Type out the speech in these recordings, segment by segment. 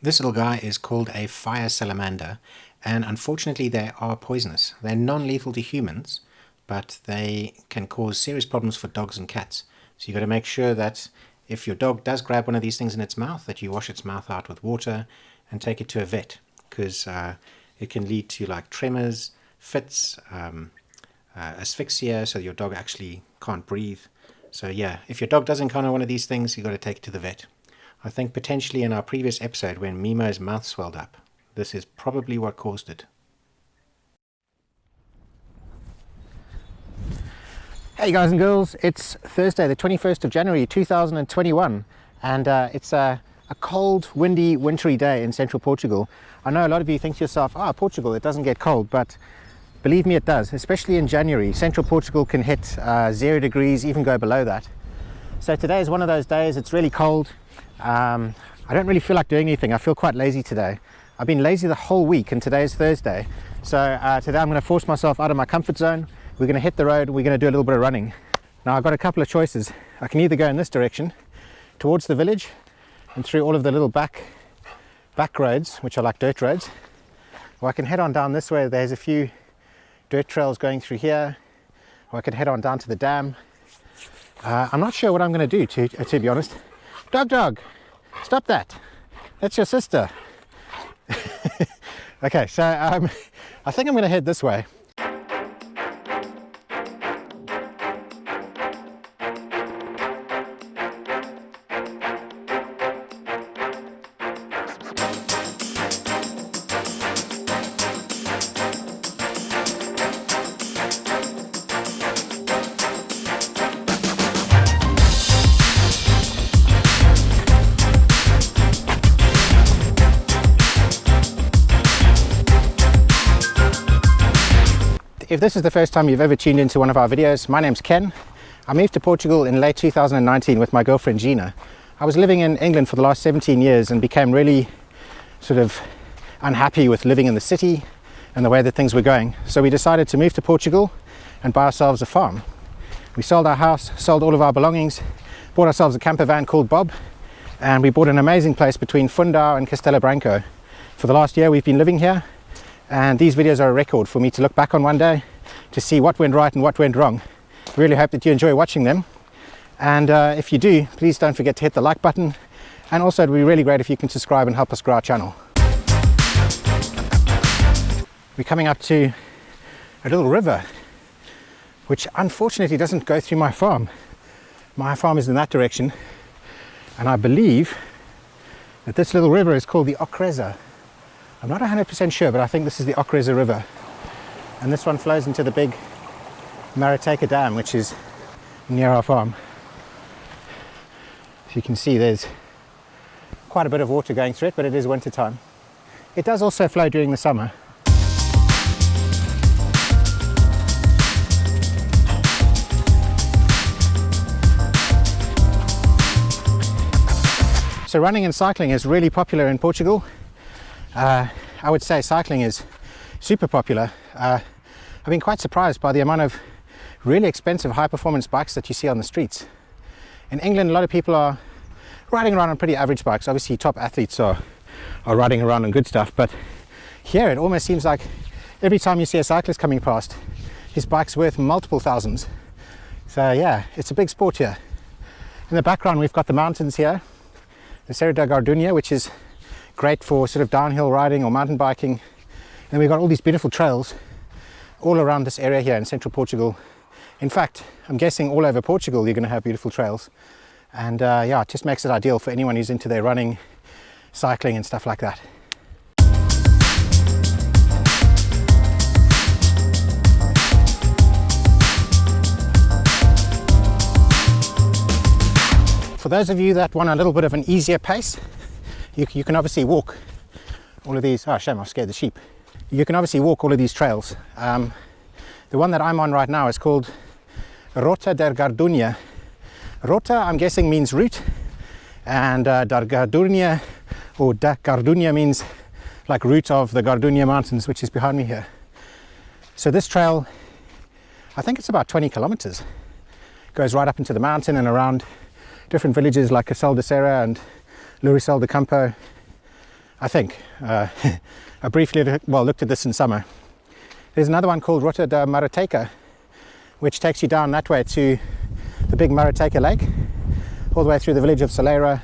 This little guy is called a fire salamander, and unfortunately they are poisonous. They're non-lethal to humans, but they can cause serious problems for dogs and cats. So you've got to make sure that if your dog does grab one of these things in its mouth, that you wash its mouth out with water and take it to a vet, because it can lead to like tremors, fits, asphyxia, so your dog actually can't breathe. So yeah, if your dog does encounter one of these things, you've got to take it to the vet. I think potentially in our previous episode when Mimo's mouth swelled up, this is probably what caused it. Hey guys and girls, it's Thursday the 21st of January 2021 and it's a cold, windy, wintry day in central Portugal. I know a lot of you think to yourself, Portugal, it doesn't get cold, but believe me it does, especially in January. Central Portugal can hit 0 degrees, even go below that. So today is one of those days, it's really cold. I don't really feel like doing anything. I feel quite lazy today. I've been lazy the whole week and today is Thursday. So today I'm going to force myself out of my comfort zone. We're going to hit the road, we're going to do a little bit of running. Now I've got a couple of choices. I can either go in this direction, towards the village, and through all of the little back roads, which are like dirt roads, or I can head on down this way. There's a few dirt trails going through here, or I could head on down to the dam. I'm not sure what I'm going to do, to be honest. Dog, stop that. That's your sister. Okay, so I think I'm going to head this way. If this is the first time you've ever tuned into one of our videos, my name's Ken. I moved to Portugal in late 2019 with my girlfriend Gina. I was living in England for the last 17 years and became really sort of unhappy with living in the city and the way that things were going. So we decided to move to Portugal and buy ourselves a farm. We sold our house, sold all of our belongings, bought ourselves a camper van called Bob, and we bought an amazing place between Fundão and Castelo Branco. For the last year we've been living here. And these videos are a record for me to look back on one day to see what went right and what went wrong. Really hope that you enjoy watching them. And if you do, please don't forget to hit the like button. And also it'd be really great if you can subscribe and help us grow our channel. We're coming up to a little river, which unfortunately doesn't go through my farm. My farm is in that direction. And I believe that this little river is called the Okreza. I'm not 100% sure, but I think this is the Okreza River. And this one flows into the big Marateka Dam, which is near our farm. As you can see, there's quite a bit of water going through it, but it is winter time. It does also flow during the summer. So running and cycling is really popular in Portugal. I would say cycling is super popular. I've been quite surprised by the amount of really expensive high-performance bikes that you see on the streets. In England, a lot of people are riding around on pretty average bikes. Obviously, top athletes are riding around on good stuff, but here it almost seems like every time you see a cyclist coming past, his bike's worth multiple thousands. So yeah, it's a big sport here. In the background we've got the mountains here, the Serra da Gardunha, which is great for sort of downhill riding or mountain biking. And we've got all these beautiful trails all around this area here in central Portugal. In fact, I'm guessing all over Portugal you're going to have beautiful trails. And yeah, it just makes it ideal for anyone who's into their running, cycling and stuff like that. For those of you that want a little bit of an easier pace, you can obviously walk all of these. Oh, shame, I scared the sheep. You can obviously walk all of these trails. The one that I'm on right now is called Rota da Gardunha. Rota, I'm guessing, means route, and da Gardunha, or da Gardunha, means like route of the Gardunha mountains, which is behind me here. So this trail, I think it's about 20 kilometers. Goes right up into the mountain and around different villages like Casal de Serra and Luricel de Campo, I think. I briefly looked at this in summer. There's another one called Rota da Marateica, which takes you down that way to the big Marateica Lake, all the way through the village of Soleira.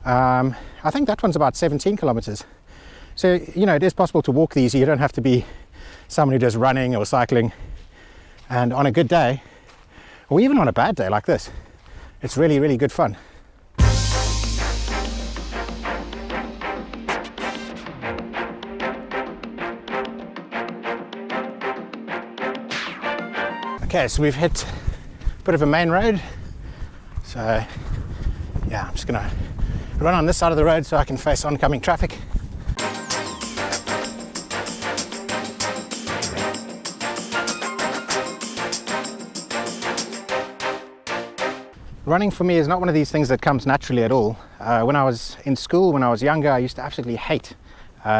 I think that one's about 17 kilometers. So, you know, it is possible to walk these. You don't have to be someone who does running or cycling. And on a good day, or even on a bad day like this, it's really, really good fun. Okay, so we've hit a bit of a main road. So yeah, I'm just gonna run on this side of the road so I can face oncoming traffic. Running for me is not one of these things that comes naturally at all. When I was in school, when I was younger, I used to absolutely hate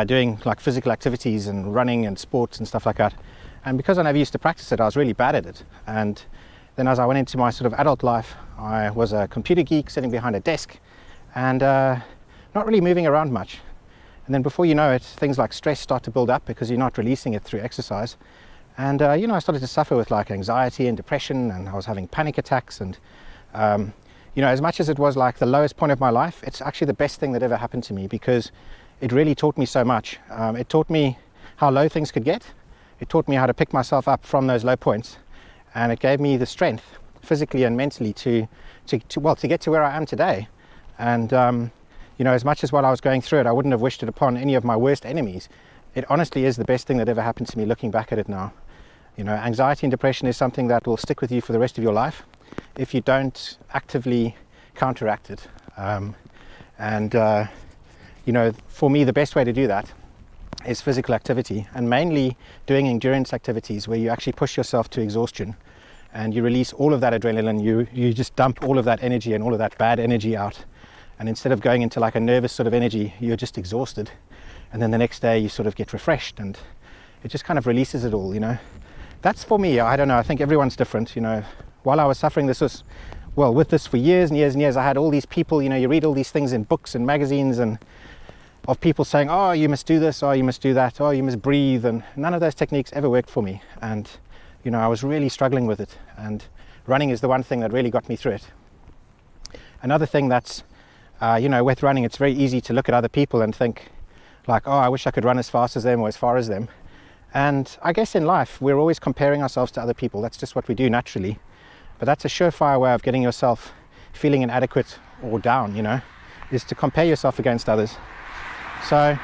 doing like physical activities and running and sports and stuff like that. And because I never used to practice it, I was really bad at it. And then as I went into my sort of adult life, I was a computer geek sitting behind a desk and not really moving around much. And then before you know it, things like stress start to build up because you're not releasing it through exercise. And you know, I started to suffer with like anxiety and depression, and I was having panic attacks. And you know, as much as it was like the lowest point of my life, it's actually the best thing that ever happened to me, because it really taught me so much. It taught me how low things could get. It taught me how to pick myself up from those low points, and it gave me the strength physically and mentally to get to where I am today. And you know, as much as while I was going through it, I wouldn't have wished it upon any of my worst enemies. It honestly is the best thing that ever happened to me, looking back at it now. You know, anxiety and depression is something that will stick with you for the rest of your life if you don't actively counteract it. You know, for me, the best way to do that is physical activity, and mainly doing endurance activities where you actually push yourself to exhaustion and you release all of that adrenaline. You just dump all of that energy and all of that bad energy out, and instead of going into like a nervous sort of energy, you're just exhausted, and then the next day you sort of get refreshed, and it just kind of releases it all. You know, that's for me. I don't know, I think everyone's different. You know, while I was suffering with this for years and years and years, I had all these people, you know, you read all these things in books and magazines and of people saying, oh, you must do this, oh, you must do that, oh, you must breathe, and none of those techniques ever worked for me. And you know, I was really struggling with it, and running is the one thing that really got me through it. Another thing that's you know, with running, it's very easy to look at other people and think like, oh, I wish I could run as fast as them or as far as them. And I guess in life we're always comparing ourselves to other people. That's just what we do naturally. But that's a surefire way of getting yourself feeling inadequate or down, you know, is to compare yourself against others. So,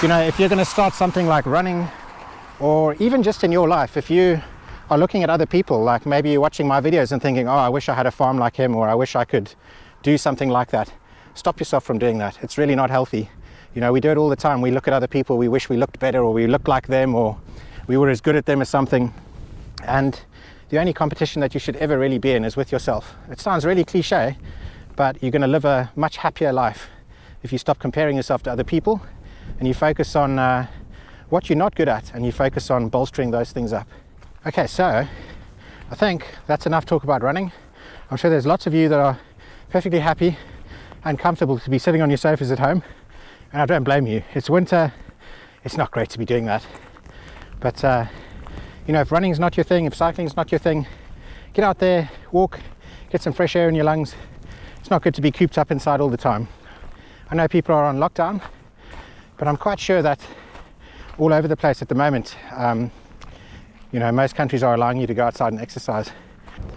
you know, if you're going to start something like running, or even just in your life, if you are looking at other people, like maybe you're watching my videos and thinking, oh, I wish I had a farm like him, or I wish I could do something like that, stop yourself from doing that. It's really not healthy. You know, we do it all the time. We look at other people, we wish we looked better, or we looked like them, or we were as good at them as something. And the only competition that you should ever really be in is with yourself. It sounds really cliche, but you're going to live a much happier life if you stop comparing yourself to other people and you focus on what you're not good at, and you focus on bolstering those things up. Okay, so I think that's enough talk about running. I'm sure there's lots of you that are perfectly happy and comfortable to be sitting on your sofas at home, and I don't blame you. It's winter, it's not great to be doing that, but you know, if running's not your thing, if cycling's not your thing, get out there, walk, get some fresh air in your lungs. It's not good to be cooped up inside all the time. I know people are on lockdown, but I'm quite sure that all over the place at the moment, you know, most countries are allowing you to go outside and exercise.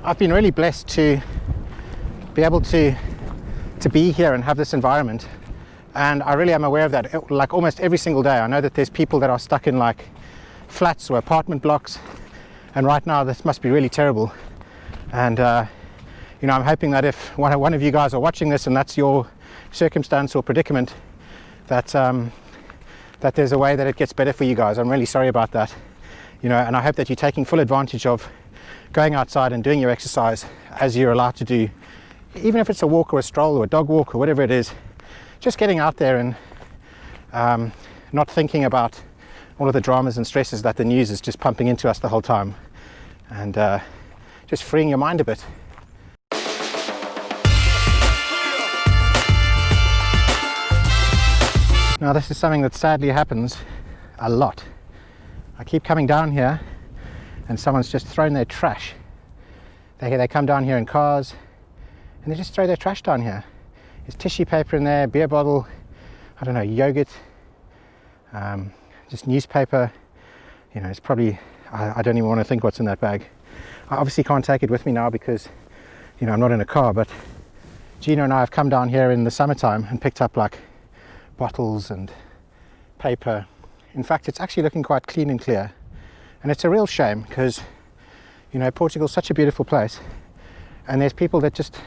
I've been really blessed to be able to be here and have this environment, and I really am aware of that. Like almost every single day I know that there's people that are stuck in like flats or apartment blocks, and right now this must be really terrible. And you know, I'm hoping that if one of you guys are watching this and that's your circumstance or predicament, that that there's a way that it gets better for you guys. I'm really sorry about that, you know, and I hope that you're taking full advantage of going outside and doing your exercise as you're allowed to do, even if it's a walk or a stroll or a dog walk or whatever it is. Just getting out there and not thinking about all of the dramas and stresses that the news is just pumping into us the whole time, and just freeing your mind a bit. Now this is something that sadly happens a lot. I keep coming down here and someone's just thrown their trash. They come down here in cars and they just throw their trash down here. There's tissue paper in there, beer bottle, I don't know, yogurt, just newspaper. You know, it's probably, I don't even want to think what's in that bag. I obviously can't take it with me now because, you know, I'm not in a car, but Gina and I have come down here in the summertime and picked up like bottles and paper. In fact, it's actually looking quite clean and clear, and it's a real shame because, you know, Portugal's such a beautiful place and there's people that just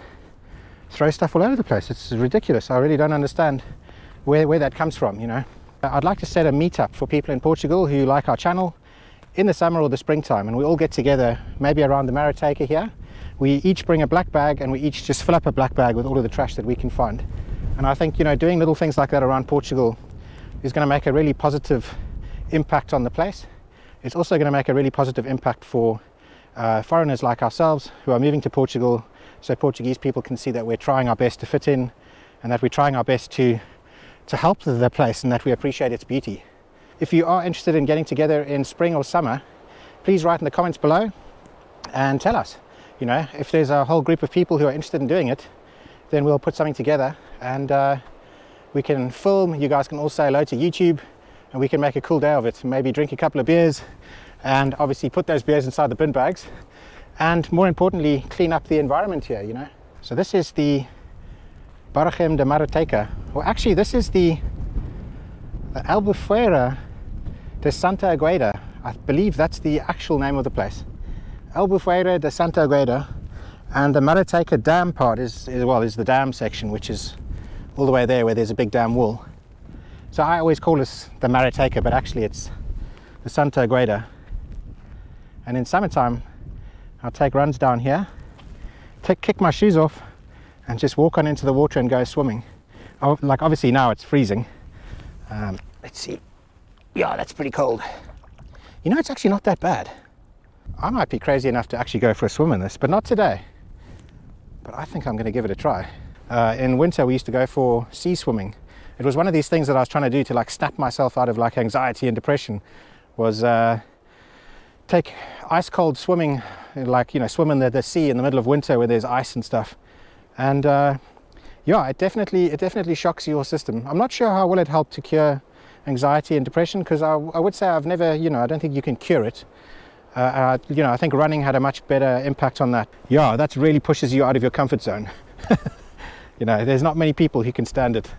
throw stuff all over the place. It's ridiculous. I really don't understand where that comes from, you know. I'd like to set a meetup for people in Portugal who like our channel in the summer or the springtime, and we all get together maybe around the Maritaker here. We each bring a black bag and we each just fill up a black bag with all of the trash that we can find. And I think, you know, doing little things like that around Portugal is going to make a really positive impact on the place. It's also going to make a really positive impact for foreigners like ourselves who are moving to Portugal, so Portuguese people can see that we're trying our best to fit in and that we're trying our best to help the place and that we appreciate its beauty. If you are interested in getting together in spring or summer, please write in the comments below and tell us. You know, if there's a whole group of people who are interested in doing it, then we'll put something together and we can film. You guys can all say hello to YouTube and we can make a cool day of it. Maybe drink a couple of beers and obviously put those beers inside the bin bags, and more importantly, clean up the environment here, you know. So this is the Barragem de Maritaker, or actually this is the Albufeira de Santa Agueda. I believe that's the actual name of the place. Albufeira de Santa Agueda. And the Maritaker dam part is the dam section, which is all the way there where there's a big dam wall. So I always call this the Maritaker, but actually it's the Santa Agueda. And in summertime, I'll take runs down here, kick my shoes off, and just walk on into the water and go swimming. Like obviously now it's freezing. Let's see. Yeah, that's pretty cold. You know, it's actually not that bad. I might be crazy enough to actually go for a swim in this, but not today. But I think I'm going to give it a try. In winter we used to go for sea swimming. It was one of these things that I was trying to do to like snap myself out of like anxiety and depression, was take ice cold swimming, like, you know, swim in the sea in the middle of winter where there's ice and stuff. And yeah, it definitely shocks your system. I'm not sure how well it helped to cure anxiety and depression, because I would say I've never, you know, I don't think you can cure it. You know, I think running had a much better impact on that. Yeah, that really pushes you out of your comfort zone. You know, there's not many people who can stand it.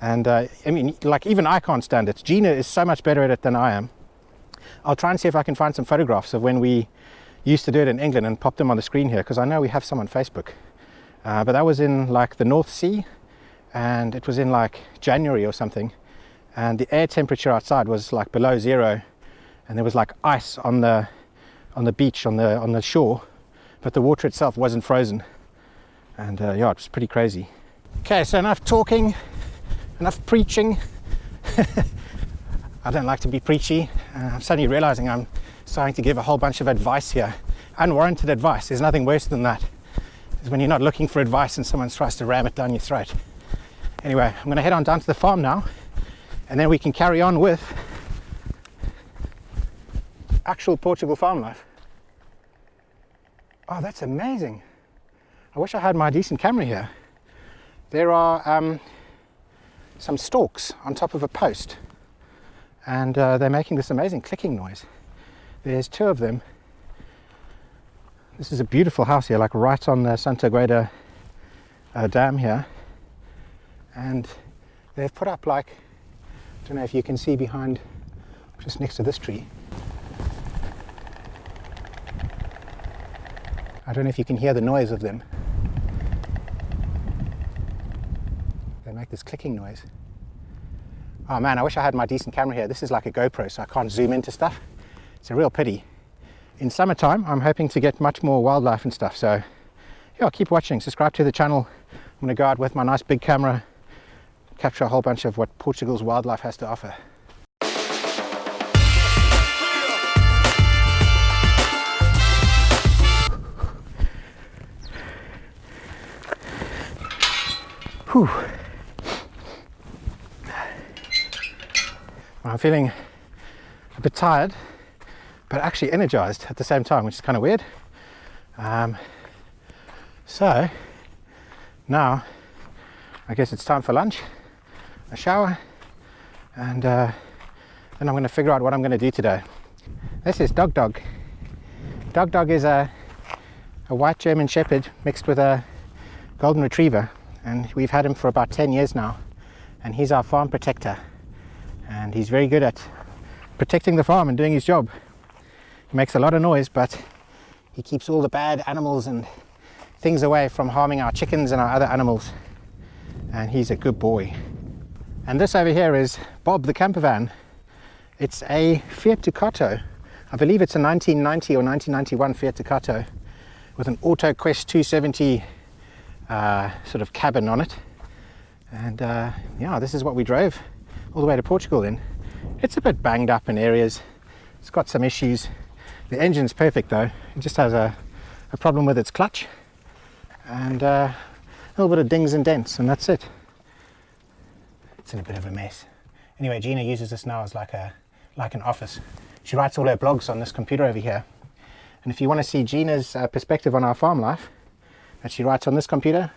And I mean, like, even I can't stand it. Gina is so much better at it than I am. I'll try and see if I can find some photographs of when we used to do it in England and pop them on the screen here, because I know we have some on Facebook. But that was in like the North Sea, and it was in like January or something, and the air temperature outside was like below zero, and there was like ice on the beach, on the shore, but the water itself wasn't frozen. And yeah, it was pretty crazy. Okay, so enough talking, enough preaching. I don't like to be preachy. I'm suddenly realizing I'm starting to give a whole bunch of advice here. Unwarranted advice. There's nothing worse than that. It's when you're not looking for advice and someone tries to ram it down your throat. Anyway, I'm going to head on down to the farm now, and then we can carry on with actual Portugal farm life. Oh, that's amazing. I wish I had my decent camera here. There are some stalks on top of a post, and they're making this amazing clicking noise. There's 2 of them. This is a beautiful house here, like right on the Santa Gueda dam here, and they've put up, like, I don't know if you can see behind, just next to this tree, I don't know if you can hear the noise of them. They make this clicking noise. Oh man, I wish I had my decent camera here. This is like a GoPro, so I can't zoom into stuff. It's a real pity. In summertime, I'm hoping to get much more wildlife and stuff, so yeah, keep watching, subscribe to the channel. I'm going to go out with my nice big camera, capture a whole bunch of what Portugal's wildlife has to offer. Whew. I'm feeling a bit tired, but actually energized at the same time, which is kind of weird. So now I guess it's time for lunch, a shower, and then I'm going to figure out what I'm going to do today. This is Dog Dog. Dog Dog is a white German Shepherd mixed with a Golden Retriever, and we've had him for about 10 years now, and he's our farm protector, and he's very good at protecting the farm and doing his job. He makes a lot of noise, but he keeps all the bad animals and things away from harming our chickens and our other animals, and he's a good boy. And this over here is Bob the camper van. It's a Fiat Ducato. I believe it's a 1990 or 1991 Fiat Ducato with an Auto Quest 270 sort of cabin on it, and yeah, this is what we drove all the way to Portugal in. It's a bit banged up in areas, it's got some issues. The engine's perfect though, it just has a problem with its clutch and a little bit of dings and dents, and that's it. It's in a bit of a mess. Anyway, Gina uses this now as like an office. She writes all her blogs on this computer over here, and if you want to see Gina's perspective on our farm life that she writes on this computer,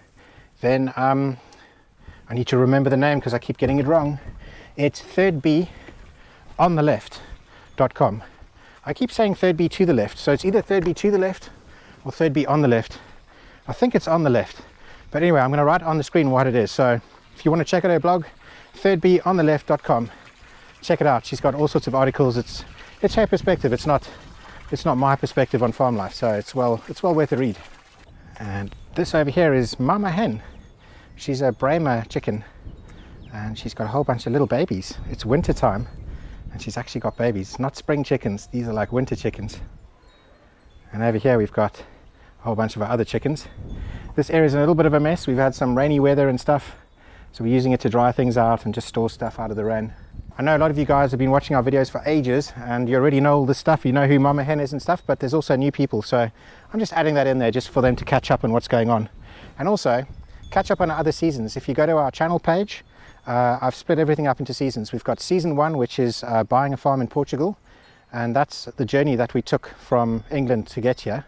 then I need to remember the name because I keep getting it wrong. It's 3rd-B on the left.com. I keep saying 3rd-B to the left, so it's either 3rd-B to the left or 3rd-B on the left. I think it's on the left, but anyway, I'm going to write on the screen what it is. So if you want to check out her blog, 3rd-B on the left.com, check it out. She's got all sorts of articles. It's her perspective. It's not my perspective on farm life, so it's well worth a read. And this over here is Mama Hen. She's a Bremer chicken, and she's got a whole bunch of little babies. It's winter time, and she's actually got babies. Not spring chickens, these are like winter chickens. And over here we've got a whole bunch of our other chickens. This area is a little bit of a mess. We've had some rainy weather and stuff, so we're using it to dry things out and just store stuff out of the rain. I know a lot of you guys have been watching our videos for ages and you already know all this stuff, you know who Mama Hen is and stuff, but there's also new people, so I'm just adding that in there just for them to catch up on what's going on. And also catch up on our other seasons. If you go to our channel page, I've split everything up into seasons. We've got season 1, which is buying a farm in Portugal, and that's the journey that we took from England to get here.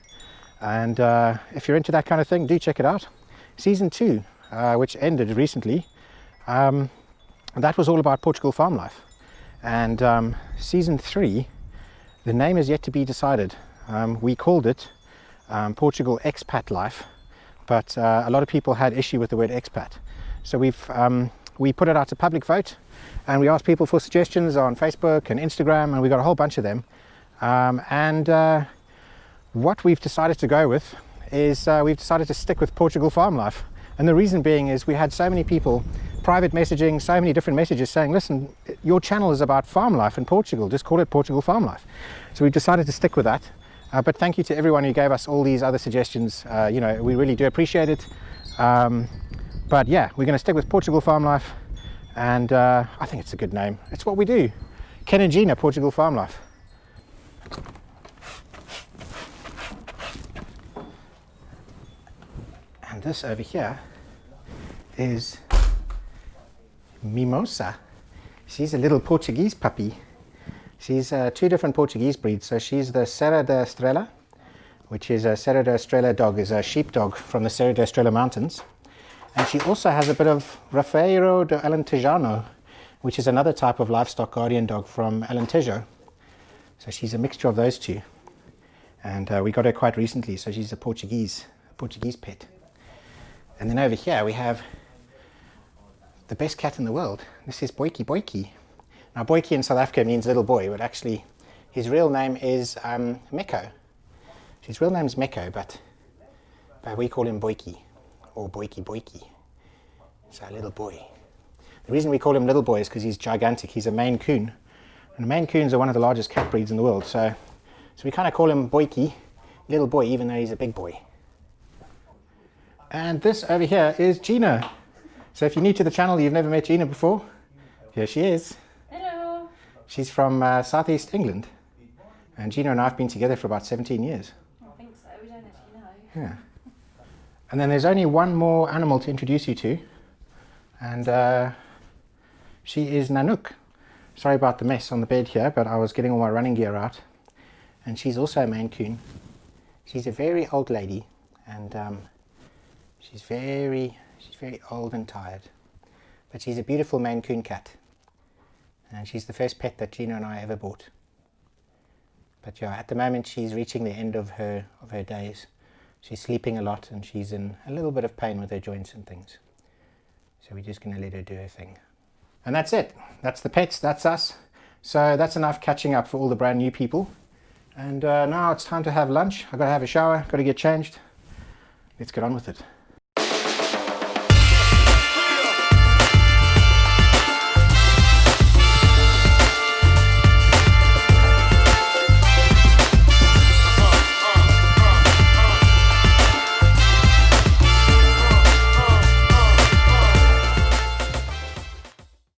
And if you're into that kind of thing, do check it out. Season 2, which ended recently, that was all about Portugal farm life. And season 3, the name is yet to be decided. We called it Portugal Expat Life, but a lot of people had issue with the word expat. So we put it out to public vote, and we asked people for suggestions on Facebook and Instagram, and we got a whole bunch of them. What we've decided to go with is we've decided to stick with Portugal farm life. And the reason being is we had so many people private messaging, so many different messages saying, listen, your channel is about farm life in Portugal, just call it Portugal Farm Life. So we decided to stick with that. But thank you to everyone who gave us all these other suggestions. You know, we really do appreciate it. But yeah, we're going to stick with Portugal Farm Life, and I think it's a good name. It's what we do. Ken and Gina, Portugal Farm Life. And this over here is Mimosa. She's a little Portuguese puppy. She's 2 different Portuguese breeds. So she's the Serra da Estrela, which is a Serra da Estrela dog, is a sheepdog from the Serra da Estrela Mountains. And she also has a bit of Rafeiro do Alentejano, which is another type of livestock guardian dog from Alentejo. So she's a mixture of those two. And we got her quite recently, so she's a Portuguese pet. And then over here we have the best cat in the world. This is Boyki Boyki. Now Boyki in South Africa means little boy, but actually his real name is Meko. His real name is Meko, but we call him Boyki, or Boyki Boyki. So little boy. The reason we call him little boy is because he's gigantic. He's a Maine Coon. And Maine Coons are one of the largest cat breeds in the world. So we kind of call him Boyki, little boy, even though he's a big boy. And this over here is Gina. So if you're new to the channel, you've never met Gina before, here she is. Hello. She's from southeast England. And Gina and I have been together for about 17 years. I think so, we don't actually know. Yeah. And then there's only one more animal to introduce you to. And she is Nanook. Sorry about the mess on the bed here, but I was getting all my running gear out. And she's also a Maine Coon. She's a very old lady, and she's very old and tired. But she's a beautiful Maine Coon cat. And she's the first pet that Gina and I ever bought. But yeah, at the moment she's reaching the end of her days. She's sleeping a lot and she's in a little bit of pain with her joints and things. So we're just going to let her do her thing. And that's it. That's the pets, that's us. So that's enough catching up for all the brand new people. And now it's time to have lunch. I've got to have a shower, got to get changed. Let's get on with it.